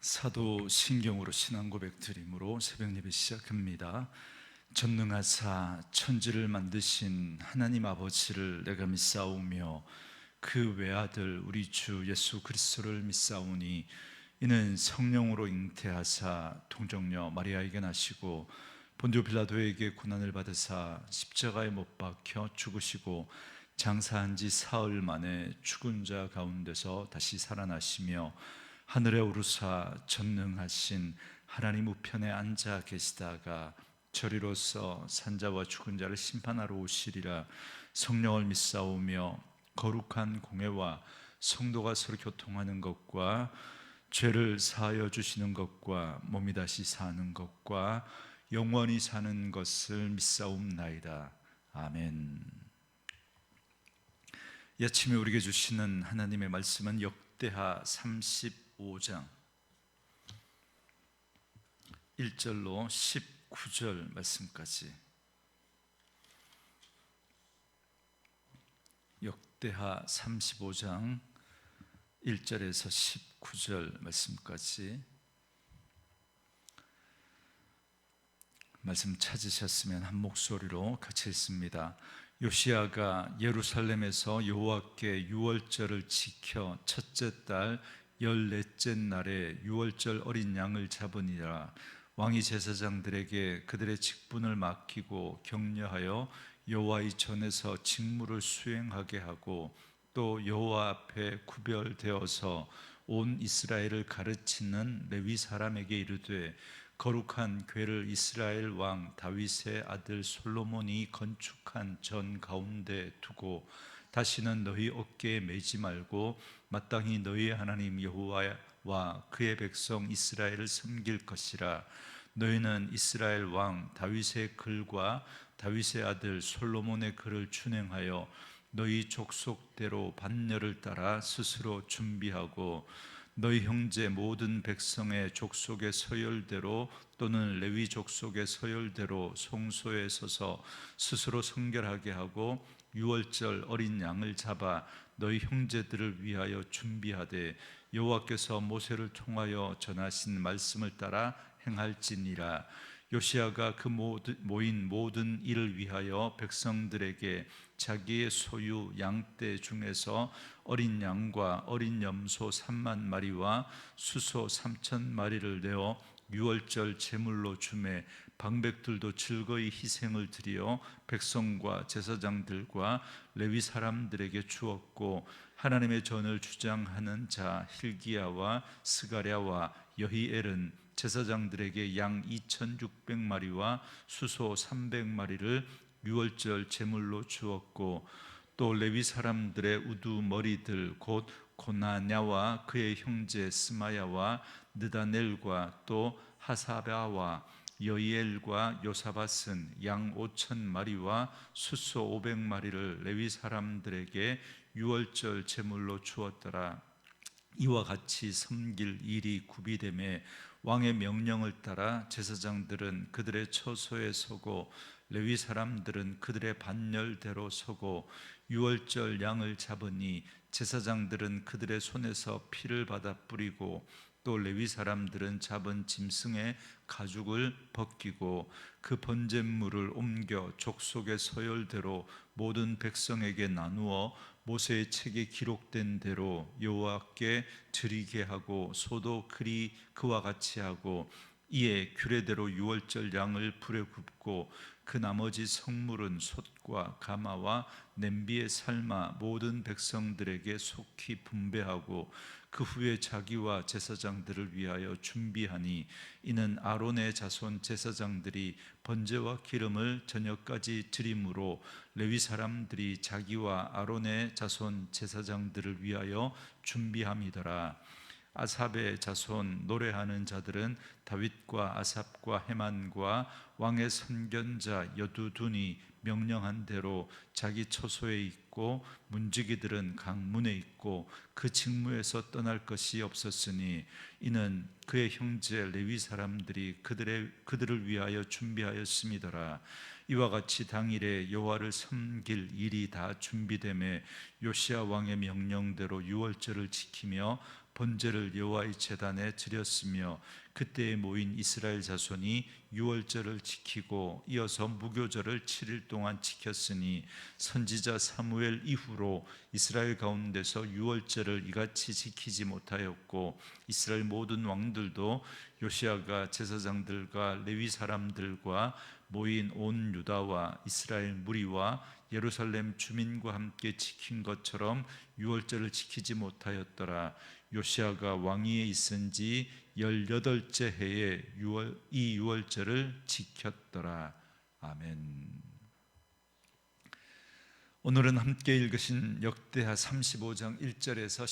사도 신경으로 신앙 고백 드림으로 새벽 예배 시작합니다. 전능하사 천지를 만드신 하나님 아버지를 내가 믿사오며 그 외아들 우리 주 예수 그리스도를 믿사오니 이는 성령으로 잉태하사 동정녀 마리아에게 나시고 본디오 빌라도에게 고난을 받으사 십자가에 못 박혀 죽으시고 장사한 지 사흘 만에 죽은 자 가운데서 다시 살아나시며 하늘에 오르사 전능하신 하나님 우편에 앉아 계시다가 저리로서 산자와 죽은 자를 심판하러 오시리라. 성령을 믿사오며 거룩한 공회와 성도가 서로 교통하는 것과 죄를 사하여 주시는 것과 몸이 다시 사는 것과 영원히 사는 것을 믿사옵나이다. 아멘. 이 아침에 우리에게 주시는 하나님의 말씀은 역대하 35장 1절로 19절 말씀까지. 역대하 35장 1절에서 19절 말씀까지. 말씀 찾으셨으면 한 목소리로 같이 읽습니다. 요시야가 예루살렘에서 여호와께 유월절을 지켜 첫째 달 14째 날에 유월절 어린 양을 잡으니라. 왕이 제사장들에게 그들의 직분을 맡기고 격려하여 여호와의 전에서 직무를 수행하게 하고 또 여호와 앞에 구별되어서 온 이스라엘을 가르치는 레위 사람에게 이르되 거룩한 궤를 이스라엘 왕 다윗의 아들 솔로몬이 건축한 전 가운데 두고 다시는 너희 어깨에 매지 말고 마땅히 너희의 하나님 여호와와 그의 백성 이스라엘을 섬길 것이라. 너희는 이스라엘 왕 다윗의 글과 다윗의 아들 솔로몬의 글을 준행하여 너희 족속대로 반열을 따라 스스로 준비하고 너희 형제 모든 백성의 족속의 서열대로 또는 레위 족속의 서열대로 성소에 서서 스스로 성결하게 하고 유월절 어린 양을 잡아 너희 형제들을 위하여 준비하되 여호와께서 모세를 통하여 전하신 말씀을 따라 행할지니라. 요시야가 그 모인 모든 일을 위하여 백성들에게 자기의 소유 양떼 중에서 어린 양과 어린 염소 3만 마리와 수소 3천 마리를 내어 유월절 제물로 주매 방백들도 즐거이 희생을 드려 백성과 제사장들과 레위 사람들에게 주었고 하나님의 전을 주장하는 자 hil기야와 스가랴와 여히엘은 제사장들에게 양 2,600마리와 수소 300마리를 유월절 제물로 주었고 또 레위 사람들의 우두머리들 곧 고나냐와 그의 형제 스마야와 느다넬과 또 하사바와 여이엘과 요사밧은 양 5,000마리와 수소 500마리를 레위 사람들에게 유월절 제물로 주었더라. 이와 같이 섬길 일이 구비되매 왕의 명령을 따라 제사장들은 그들의 처소에 서고 레위 사람들은 그들의 반열대로 서고 유월절 양을 잡으니 제사장들은 그들의 손에서 피를 받아 뿌리고 또 레위 사람들은 잡은 짐승의 가죽을 벗기고 그 번제물을 옮겨 족속의 서열대로 모든 백성에게 나누어 모세의 책에 기록된 대로 여호와께 드리게 하고 소도 그와 같이 하고 이에 규례대로 유월절 양을 불에 굽고 그 나머지 성물은 솥과 가마와 냄비에 삶아 모든 백성들에게 속히 분배하고 그 후에 자기와 제사장들을 위하여 준비하니 이는 아론의 자손 제사장들이 번제와 기름을 저녁까지 드림으로 레위 사람들이 자기와 아론의 자손 제사장들을 위하여 준비함이더라. 아삽의 자손 노래하는 자들은 다윗과 아삽과 헤만과 왕의 선견자 여두둔이 명령한 대로 자기 처소에 있고 문지기들은 각 문에 있고 그 직무에서 떠날 것이 없었으니 이는 그의 형제 레위 사람들이 그들을 위하여 준비하였음이더라. 이와 같이 당일에 여호와를 섬길 일이 다 준비되매 요시야 왕의 명령대로 유월절을 지키며 번제를 여호와의 제단에 드렸으며 그때에 모인 이스라엘 자손이 유월절을 지키고 이어서 무교절을 7일 동안 지켰으니 선지자 사무엘 이후로 이스라엘 가운데서 유월절을 이같이 지키지 못하였고 이스라엘 모든 왕들도 요시아가 제사장들과 레위 사람들과 모인 온 유다와 이스라엘 무리와 예루살렘 주민과 함께 지킨 것처럼 유월절을 지키지 못하였더라. 요시아가 왕위에 있은 지 18째 해에 이 유월절을 지켰더라. 아멘. 오늘은 함께 읽으신 역대하 35장 1절에서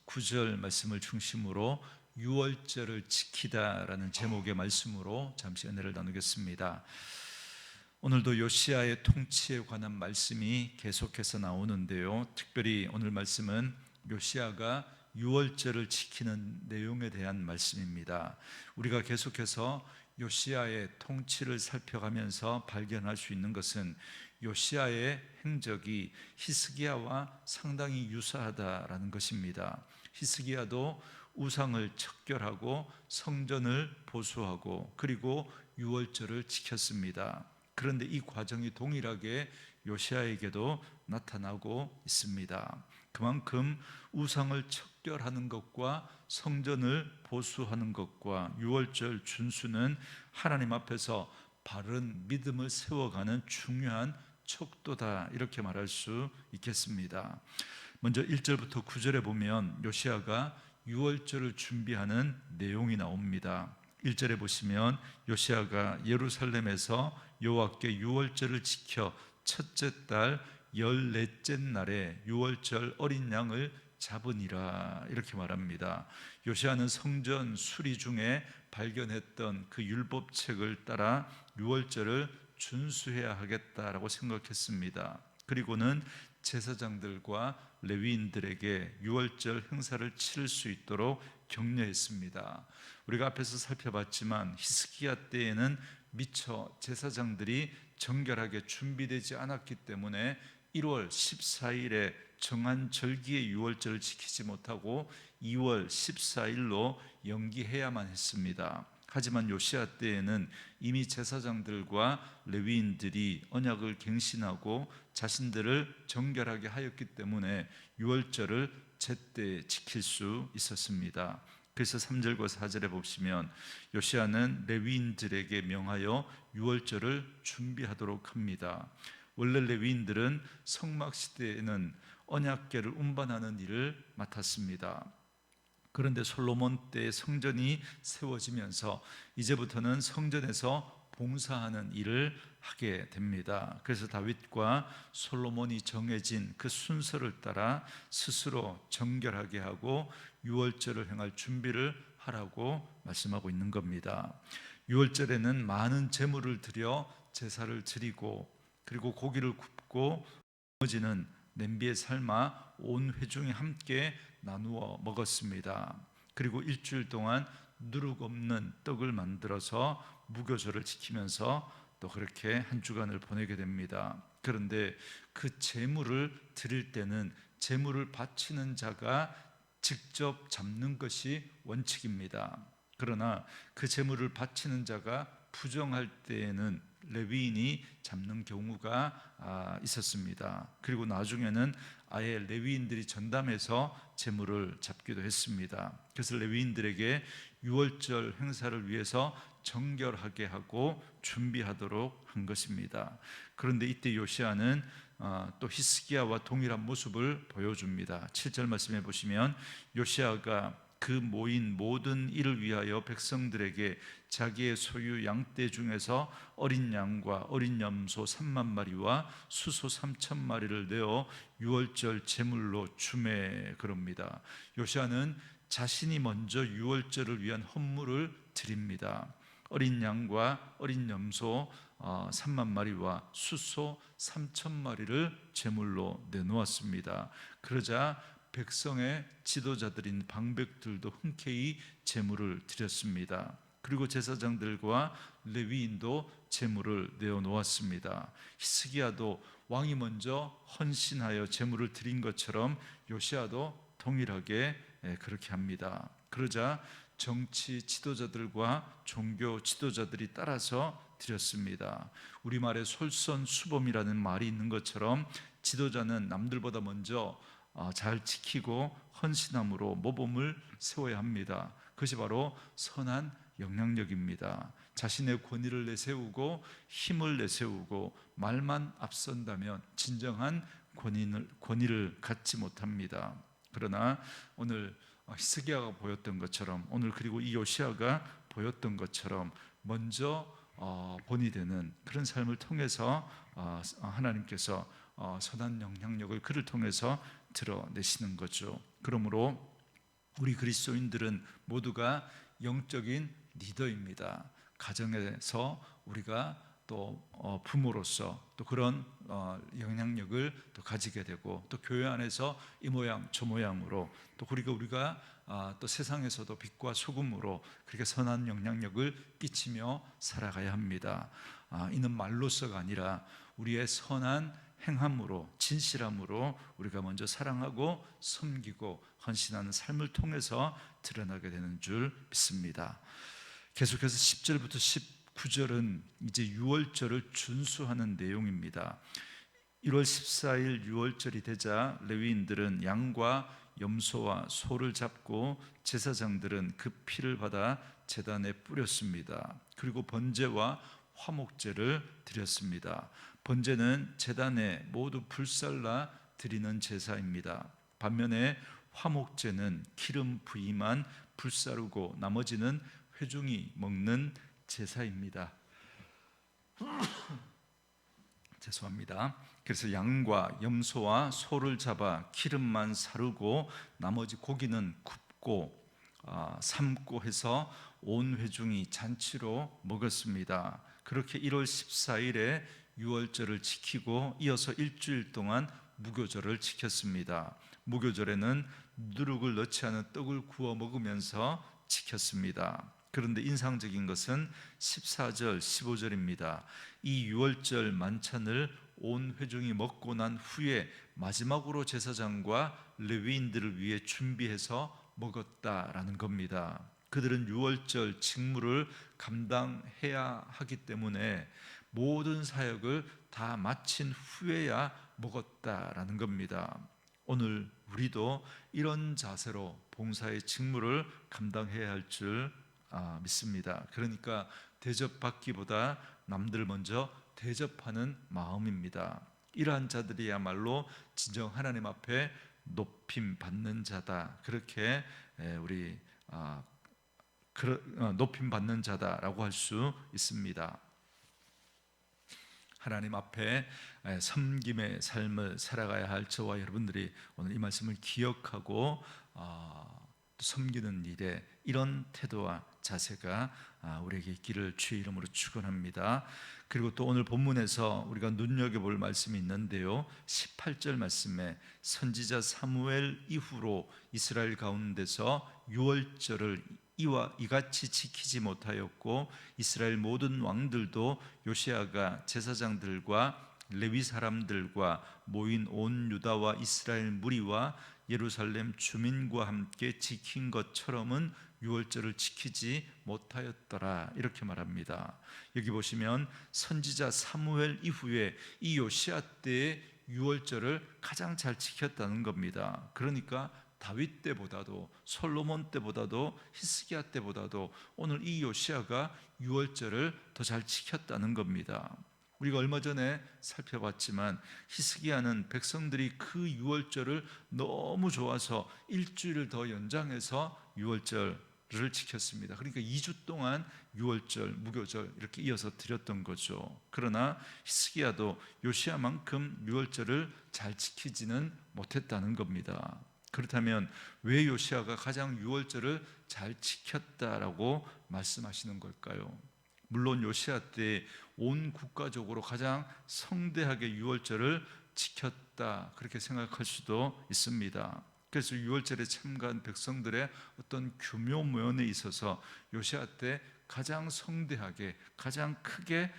19절 말씀을 중심으로 유월절을 지키다라는 제목의 말씀으로 잠시 은혜를 나누겠습니다. 오늘도 요시아의 통치에 관한 말씀이 계속해서 나오는데요, 특별히 오늘 말씀은 요시아가 유월절을 지키는 내용에 대한 말씀입니다. 우리가 계속해서 요시아의 통치를 살펴가면서 발견할 수 있는 것은 요시아의 행적이 히스기야와 상당히 유사하다라는 것입니다. 히스기야도 우상을 척결하고 성전을 보수하고 그리고 유월절을 지켰습니다. 그런데 이 과정이 동일하게 요시아에게도 나타나고 있습니다. 그만큼 우상을 척결하는 것과 성전을 보수하는 것과 유월절 준수는 하나님 앞에서 바른 믿음을 세워가는 중요한 척도다, 이렇게 말할 수 있겠습니다. 먼저 1절부터 9절에 보면 요시아가 유월절을 준비하는 내용이 나옵니다. 1절에 보시면 요시아가 예루살렘에서 여호와께 유월절을 지켜 첫째 달 14째 날에 유월절 어린 양을 잡으니라, 이렇게 말합니다. 요시아는 성전 수리 중에 발견했던 그 율법책을 따라 유월절을 준수해야 하겠다라고 생각했습니다. 그리고는 제사장들과 레위인들에게 유월절 행사를 치를 수 있도록 격려했습니다. 우리가 앞에서 살펴봤지만 히스기야 때에는 미처 제사장들이 정결하게 준비되지 않았기 때문에 1월 14일에 정한 절기의 유월절을 지키지 못하고 2월 14일로 연기해야만 했습니다. 하지만 요시아 때에는 이미 제사장들과 레위인들이 언약을 갱신하고 자신들을 정결하게 하였기 때문에 유월절을 제때 지킬 수 있었습니다. 그래서 3절과 4절에 보시면 요시아는 레위인들에게 명하여 유월절을 준비하도록 합니다. 원래 레위인들은 성막 시대에는 언약궤를 운반하는 일을 맡았습니다. 그런데 솔로몬 때 성전이 세워지면서 이제부터는 성전에서 봉사하는 일을 하게 됩니다. 그래서 다윗과 솔로몬이 정해진 그 순서를 따라 스스로 정결하게 하고 유월절을 행할 준비를 하라고 말씀하고 있는 겁니다. 유월절에는 많은 제물을 드려 제사를 드리고 그리고 고기를 굽고 나머지는 냄비에 삶아 온 회중이 함께 나누어 먹었습니다. 그리고 일주일 동안 누룩 없는 떡을 만들어서 무교절을 지키면서 또 그렇게 한 주간을 보내게 됩니다. 그런데 그 제물을 드릴 때는 제물을 바치는 자가 직접 잡는 것이 원칙입니다. 그러나 그 제물을 바치는 자가 부정할 때에는 레위인이 잡는 경우가 있었습니다. 그리고 나중에는 아예 레위인들이 전담해서 제물을 잡기도 했습니다. 그래서 레위인들에게 유월절 행사를 위해서 정결하게 하고 준비하도록 한 것입니다. 그런데 이때 요시아는 또 히스기야와 동일한 모습을 보여줍니다. 7절 말씀해 보시면 요시아가 그 모인 모든 일을 위하여 백성들에게 자기의 소유 양떼 중에서 어린 양과 어린 염소 3만 마리와 수소 3천 마리를 내어 유월절 제물로 주매, 그럽니다. 요시아는 자신이 먼저 유월절을 위한 헌물을 드립니다. 어린 양과 어린 염소 3만 마리와 수소 3천 마리를 제물로 내놓았습니다. 그러자 백성의 지도자들인 방백들도 흔쾌히 제물을 드렸습니다. 그리고 제사장들과 레위인도 제물을 내어놓았습니다. 히스기야도 왕이 먼저 헌신하여 제물을 드린 것처럼 요시아도 동일하게 그렇게 합니다. 그러자 정치 지도자들과 종교 지도자들이 따라서 드렸습니다. 우리말에 솔선수범이라는 말이 있는 것처럼 지도자는 남들보다 먼저 잘 지키고 헌신함으로 모범을 세워야 합니다. 그것이 바로 선한 영향력입니다. 자신의 권위를 내세우고 힘을 내세우고 말만 앞선다면 진정한 권위를 갖지 못합니다. 그러나 오늘 히스기야가 보였던 것처럼, 오늘 그리고 이 요시야가 보였던 것처럼 먼저 본이 되는 그런 삶을 통해서 하나님께서 선한 영향력을 그를 통해서 드러내시는 거죠. 그러므로 우리 그리스도인들은 모두가 영적인 리더입니다. 가정에서 우리가 또 부모로서 또 그런 영향력을 또 가지게 되고, 또 교회 안에서 이 모양 저 모양으로, 또 그리고 우리가 또 세상에서도 빛과 소금으로 그렇게 선한 영향력을 끼치며 살아가야 합니다. 이는 말로서가 아니라 우리의 선한 행함으로, 진실함으로 우리가 먼저 사랑하고 섬기고 헌신하는 삶을 통해서 드러나게 되는 줄 믿습니다. 계속해서 10절부터 19절은 이제 유월절을 준수하는 내용입니다. 1월 14일 유월절이 되자 레위인들은 양과 염소와 소를 잡고 제사장들은 그 피를 받아 제단에 뿌렸습니다. 그리고 번제와 화목제를 드렸습니다. 번제는 제단에 모두 불살라 드리는 제사입니다. 반면에 화목제는 기름 부위만 불사르고 나머지는 회중이 먹는 제사입니다. 죄송합니다. 그래서 양과 염소와 소를 잡아 기름만 사르고 나머지 고기는 굽고 삶고 해서 온 회중이 잔치로 먹었습니다. 그렇게 1월 14일에 유월절을 지키고 이어서 일주일 동안 무교절을 지켰습니다. 무교절에는 누룩을 넣지 않은 떡을 구워 먹으면서 지켰습니다. 그런데 인상적인 것은 14절, 15절입니다. 이 유월절 만찬을 온 회중이 먹고 난 후에 마지막으로 제사장과 레위인들을 위해 준비해서 먹었다라는 겁니다. 그들은 유월절 직무를 감당해야 하기 때문에 모든 사역을 다 마친 후에야 먹었다라는 겁니다. 오늘 우리도 이런 자세로 봉사의 직무를 감당해야 할 줄 믿습니다. 그러니까 대접받기보다 남들 먼저 대접하는 마음입니다. 이러한 자들이야말로 진정 하나님 앞에 높임 받는 자다. 그렇게 우리 높임 받는 자다라고 할 수 있습니다. 하나님 앞에 섬김의 삶을 살아가야 할 저와 여러분들이 오늘 이 말씀을 기억하고 섬기는 일에 이런 태도와 자세가 우리에게 있기를 주의 이름으로 축원합니다. 그리고 또 오늘 본문에서 우리가 눈여겨볼 말씀이 있는데요, 18절 말씀에 선지자 사무엘 이후로 이스라엘 가운데서 유월절을 이같이 지키지 못하였고 이스라엘 모든 왕들도 요시야가 제사장들과 레위 사람들과 모인 온 유다와 이스라엘 무리와 예루살렘 주민과 함께 지킨 것처럼은 유월절을 지키지 못하였더라, 이렇게 말합니다. 여기 보시면 선지자 사무엘 이후에 이 요시야 때의 유월절을 가장 잘 지켰다는 겁니다. 그러니까 다윗 때보다도 솔로몬 때보다도 히스기야 때보다도 오늘 이 요시야가 유월절을 더 잘 지켰다는 겁니다. 우리가 얼마 전에 살펴봤지만 히스기야는 백성들이 그 유월절을 너무 좋아서 일주일을 더 연장해서 유월절을 지켰습니다. 그러니까 2주 동안 유월절, 무교절 이렇게 이어서 드렸던 거죠. 그러나 히스기야도 요시야만큼 유월절을 잘 지키지는 못했다는 겁니다. 그렇다면 왜 요시야가 가장 유월절을 잘 지켰다라고 말씀하시는 걸까요? 물론 요시야 때 온 국가적으로 가장 성대하게 유월절을 지켰다, 그렇게 생각할 수도 있습니다. 그래서 유월절에 참가한 백성들의 어떤 규모 면에 있어서 요시야 때 가장 성대하게 가장 크게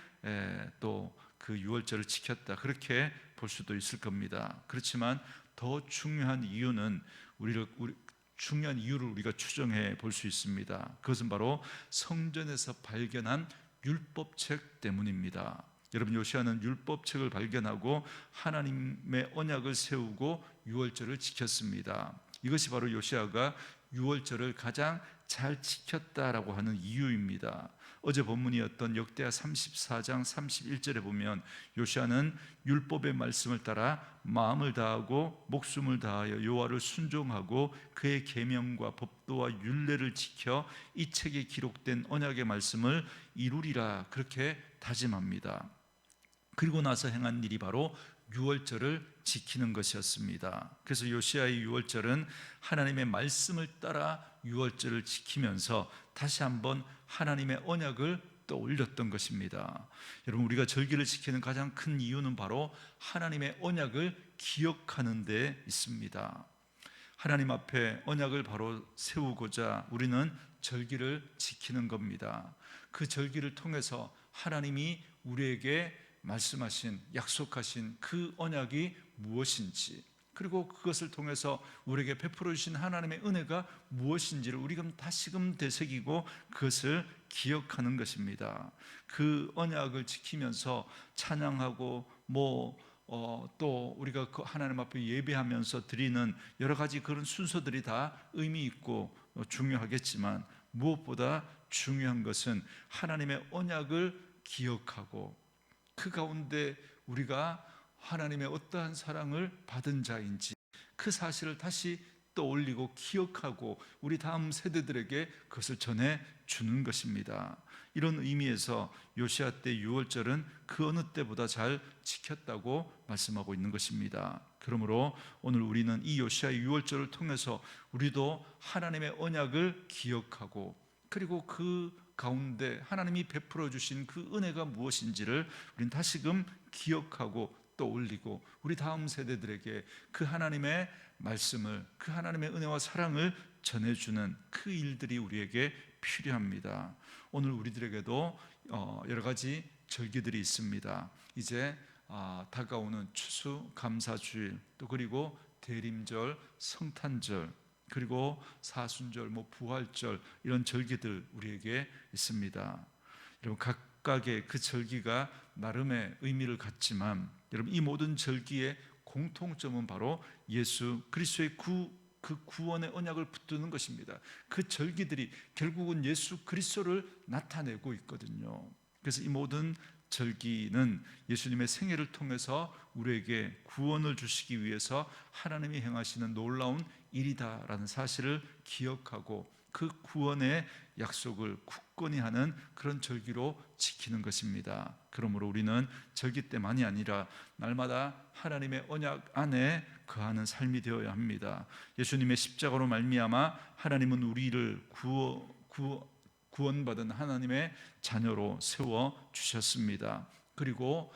또 그 유월절을 지켰다, 그렇게 볼 수도 있을 겁니다. 그렇지만 더 중요한 이유는 중요한 이유를 우리가 추정해 볼 수 있습니다. 그것은 바로 성전에서 발견한 율법책 때문입니다. 여러분, 요시야는 율법책을 발견하고 하나님의 언약을 세우고 유월절을 지켰습니다. 이것이 바로 요시야가 유월절을 가장 잘 지켰다라고 하는 이유입니다. 어제 본문이었던 역대하 34장 31절에 보면 요시야는 율법의 말씀을 따라 마음을 다하고 목숨을 다하여 여호와를 순종하고 그의 계명과 법도와 율례를 지켜 이 책에 기록된 언약의 말씀을 이루리라, 그렇게 다짐합니다. 그리고 나서 행한 일이 바로 유월절을 지키는 것이었습니다. 그래서 요시야의 유월절은 하나님의 말씀을 따라 유월절을 지키면서 다시 한번 하나님의 언약을 떠올렸던 것입니다. 여러분, 우리가 절기를 지키는 가장 큰 이유는 바로 하나님의 언약을 기억하는 데 있습니다. 하나님 앞에 언약을 바로 세우고자 우리는 절기를 지키는 겁니다. 그 절기를 통해서 하나님이 우리에게 말씀하신, 약속하신 그 언약이 무엇인지, 그리고 그것을 통해서 우리에게 베풀어 주신 하나님의 은혜가 무엇인지를 우리가 다시금 되새기고 그것을 기억하는 것입니다. 그 언약을 지키면서 찬양하고 또 우리가 그 하나님 앞에 예배하면서 드리는 여러 가지 그런 순서들이 다 의미 있고 중요하겠지만, 무엇보다 중요한 것은 하나님의 언약을 기억하고 그 가운데 우리가 하나님의 어떠한 사랑을 받은 자인지 그 사실을 다시 떠올리고 기억하고 우리 다음 세대들에게 그것을 전해주는 것입니다. 이런 의미에서 요시야 때 유월절은 그 어느 때보다 잘 지켰다고 말씀하고 있는 것입니다. 그러므로 오늘 우리는 이 요시야의 유월절을 통해서 우리도 하나님의 언약을 기억하고, 그리고 그 가운데 하나님이 베풀어 주신 그 은혜가 무엇인지를 우리는 다시금 기억하고 떠올리고 우리 다음 세대들에게 그 하나님의 말씀을, 그 하나님의 은혜와 사랑을 전해주는 그 일들이 우리에게 필요합니다. 오늘 우리들에게도 여러 가지 절기들이 있습니다. 이제 다가오는 추수 감사주일, 또 그리고 대림절, 성탄절, 그리고 사순절, 부활절, 이런 절기들 우리에게 있습니다. 여러분, 각각의 그 절기가 나름의 의미를 갖지만 여러분, 이 모든 절기의 공통점은 바로 예수 그리스도의 그 구원의 언약을 붙드는 것입니다. 그 절기들이 결국은 예수 그리스도를 나타내고 있거든요. 그래서 이 모든 절기는 예수님의 생애를 통해서 우리에게 구원을 주시기 위해서 하나님이 행하시는 놀라운 일이다라는 사실을 기억하고 그 구원의 약속을 굳건히 하는 그런 절기로 지키는 것입니다. 그러므로 우리는 절기 때만이 아니라 날마다 하나님의 언약 안에 거하는 삶이 되어야 합니다. 예수님의 십자가로 말미암아 하나님은 우리를 구원받은 하나님의 자녀로 세워 주셨습니다. 그리고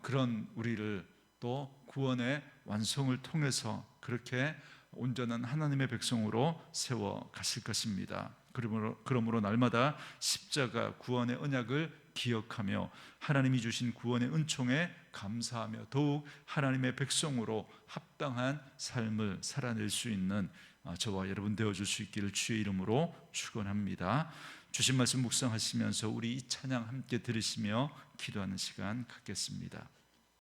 그런 우리를 또 구원의 완성을 통해서 그렇게 온전한 하나님의 백성으로 세워 가실 것입니다. 그러므로 날마다 십자가 구원의 언약을 기억하며 하나님이 주신 구원의 은총에 감사하며 더욱 하나님의 백성으로 합당한 삶을 살아낼 수 있는 저와 여러분 되어줄 수 있기를 주의 이름으로 축원합니다. 주신 말씀 묵상하시면서 우리 이 찬양 함께 들으시며 기도하는 시간 갖겠습니다.